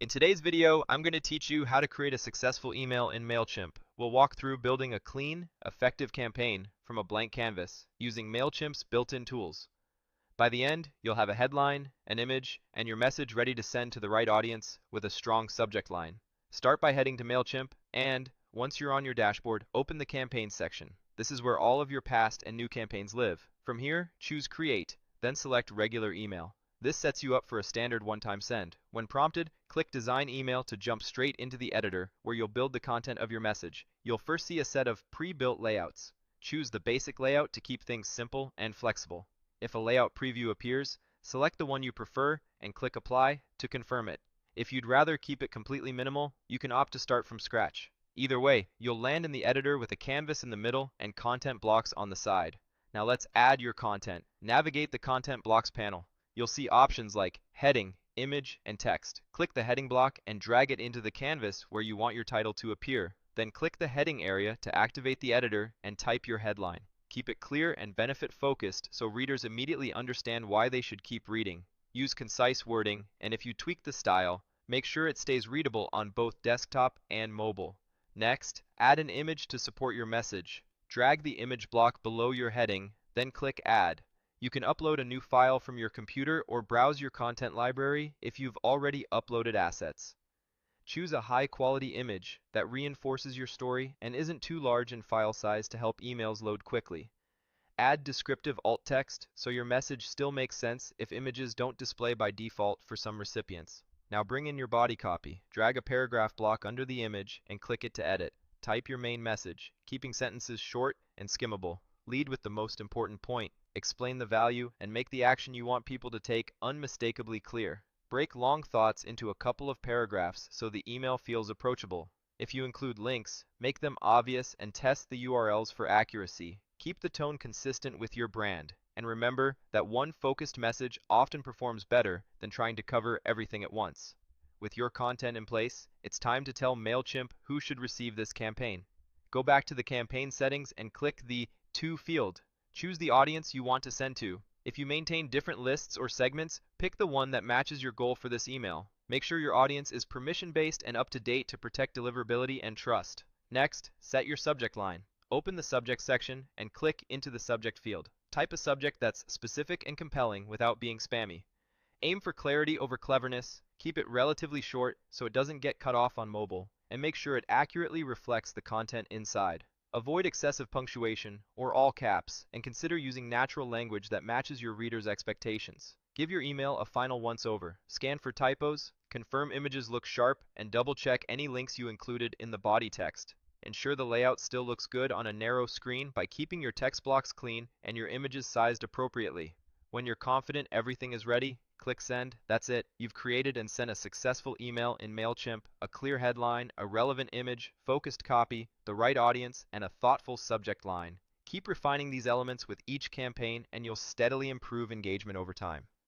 In today's video, I'm going to teach you how to create a successful email in Mailchimp. We'll walk through building a clean, effective campaign from a blank canvas using Mailchimp's built-in tools. By the end, you'll have a headline, an image, and your message ready to send to the right audience with a strong subject line. Start by heading to Mailchimp and, once you're on your dashboard, open the campaigns section. This is where all of your past and new campaigns live. From here, choose Create, then select Regular Email. This sets you up for a standard one-time send. When prompted, click Design Email to jump straight into the editor where you'll build the content of your message. You'll first see a set of pre-built layouts. Choose the basic layout to keep things simple and flexible. If a layout preview appears, select the one you prefer and click Apply to confirm it. If you'd rather keep it completely minimal, you can opt to start from scratch. Either way, you'll land in the editor with a canvas in the middle and content blocks on the side. Now let's add your content. Navigate the Content Blocks panel. You'll see options like heading, image, and text. Click the heading block and drag it into the canvas where you want your title to appear. Then click the heading area to activate the editor and type your headline. Keep it clear and benefit-focused so readers immediately understand why they should keep reading. Use concise wording, and if you tweak the style, make sure it stays readable on both desktop and mobile. Next, add an image to support your message. Drag the image block below your heading, then click Add. You can upload a new file from your computer or browse your content library if you've already uploaded assets. Choose a high-quality image that reinforces your story and isn't too large in file size to help emails load quickly. Add descriptive alt text so your message still makes sense if images don't display by default for some recipients. Now bring in your body copy. Drag a paragraph block under the image and click it to edit. Type your main message, keeping sentences short and skimmable. Lead with the most important point. Explain the value and make the action you want people to take unmistakably clear. Break long thoughts into a couple of paragraphs so the email feels approachable. If you include links, make them obvious and test the URLs for accuracy. Keep the tone consistent with your brand. And remember that one focused message often performs better than trying to cover everything at once. With your content in place, it's time to tell Mailchimp who should receive this campaign. Go back to the campaign settings and click the To field. Choose the audience you want to send to. If you maintain different lists or segments, pick the one that matches your goal for this email. Make sure your audience is permission-based and up to date to protect deliverability and trust. Next, set your subject line. Open the subject section and click into the subject field. Type a subject that's specific and compelling without being spammy. Aim for clarity over cleverness, keep it relatively short so it doesn't get cut off on mobile, and make sure it accurately reflects the content inside. Avoid excessive punctuation or all caps, and consider using natural language that matches your readers' expectations. Give your email a final once-over. Scan for typos, confirm images look sharp, and double-check any links you included in the body text. Ensure the layout still looks good on a narrow screen by keeping your text blocks clean and your images sized appropriately. When you're confident everything is ready, click Send. That's it. You've created and sent a successful email in Mailchimp, a clear headline, a relevant image, focused copy, the right audience, and a thoughtful subject line. Keep refining these elements with each campaign and you'll steadily improve engagement over time.